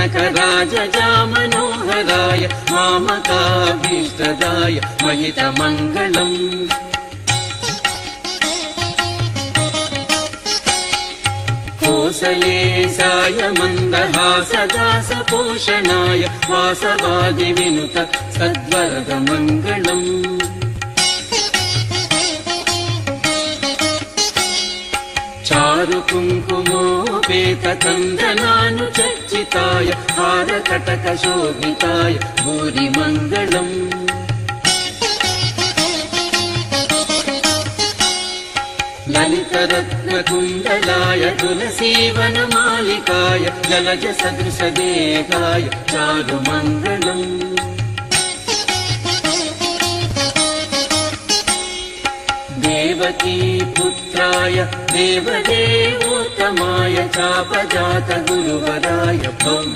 जनकराजजामनोहराय मामकाभीष्टदाय महितमङ्गलम् कोसलेशाय मन्दहासदासपोषणाय वासवादिविनुत सद्वरदमङ्गलम् चारुकुङ्कुमोपेतकन्दनानुचर्चिताय हारकटकशोभिताय भूरिमङ्गलम् ललितरत्नकुण्डलाय तुलसीवनमालिकाय जलजसदृशदेहाय चारुमङ्गलम् देवकी पुत्राय देवदेवोत्तमाय चापजात गुरुवराय भव्य